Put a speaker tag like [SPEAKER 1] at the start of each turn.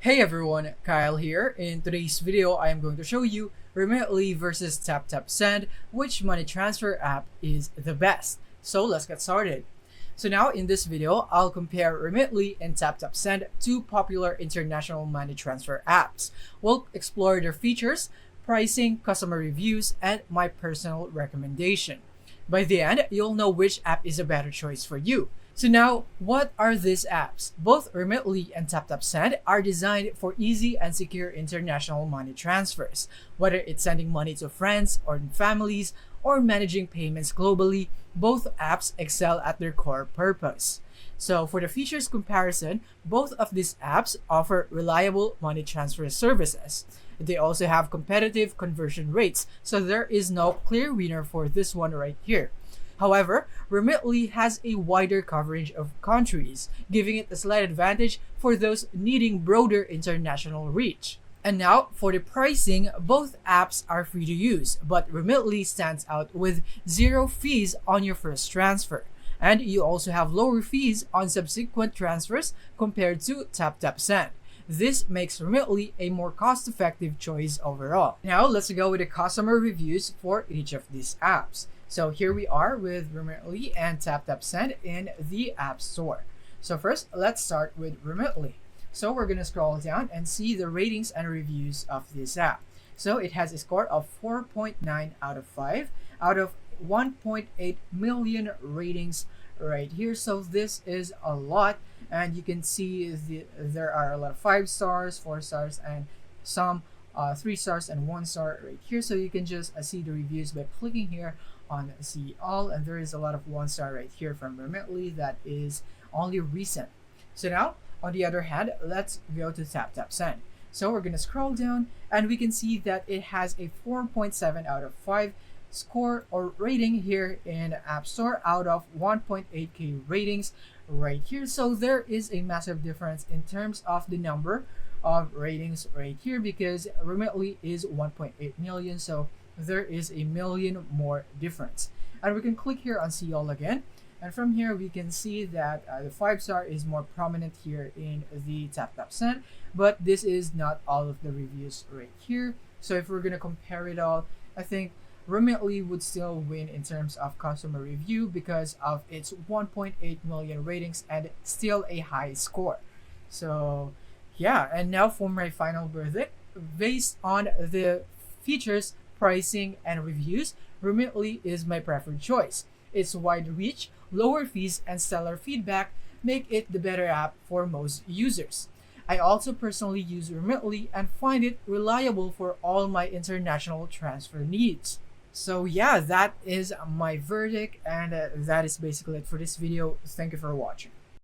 [SPEAKER 1] Hey everyone, Kyle here. In today's video, I am going to show you Remitly versus TapTap Send, which money transfer app is the best. So let's get started. So now in this video, I'll compare Remitly and TapTap Send, two popular international money transfer apps. We'll explore their features, pricing, customer reviews, and my personal recommendation. By the end, you'll know which app is a better choice for you. So now, what are these apps? Both Remitly and TapTap Send are designed for easy and secure international money transfers. Whether it's sending money to friends or families or managing payments globally, both apps excel at their core purpose. So for the features comparison, both of these apps offer reliable money transfer services. They also have competitive conversion rates, so there is no clear winner for this one right here. However, Remitly has a wider coverage of countries, giving it a slight advantage for those needing broader international reach. And now, for the pricing, both apps are free to use, but Remitly stands out with zero fees on your first transfer. And you also have lower fees on subsequent transfers compared to TapTap Send. This makes Remitly a more cost-effective choice overall. Now, let's go with the customer reviews for each of these apps. So here we are with Remitly and TapTap Send in the App Store. So first, let's start with Remitly. So we're going to scroll down and see the ratings and reviews of this app. So it has a score of 4.9 out of 5 out of 1.8 million ratings right here. So this is a lot, and you can see there are a lot of 5 stars, 4 stars, and some 3 stars and 1 star right here. So you can just see the reviews by clicking here on see all, and there is a lot of 1 star right here from Remitly that is only recent. So now, on the other hand, let's go to TapTap Send. So we're going to scroll down and we can see that it has a 4.7 out of 5 score or rating here in App Store out of 1.8k ratings right here. So there is a massive difference in terms of the number of ratings right here, because Remitly is 1.8 million, so there is a million more difference. And we can click here on see all again, and from here we can see that the 5 star is more prominent here in the TapTap Send, but this is not all of the reviews right here. So if we're going to compare it all, I think Remitly would still win in terms of customer review because of its 1.8 million ratings and still a high score. So yeah, and now for my final verdict, based on the features, pricing, and reviews, Remitly is my preferred choice. Its wide reach, lower fees, and stellar feedback make it the better app for most users. I also personally use Remitly and find it reliable for all my international transfer needs. So yeah, that is my verdict, and that is basically it for this video. Thank you for watching.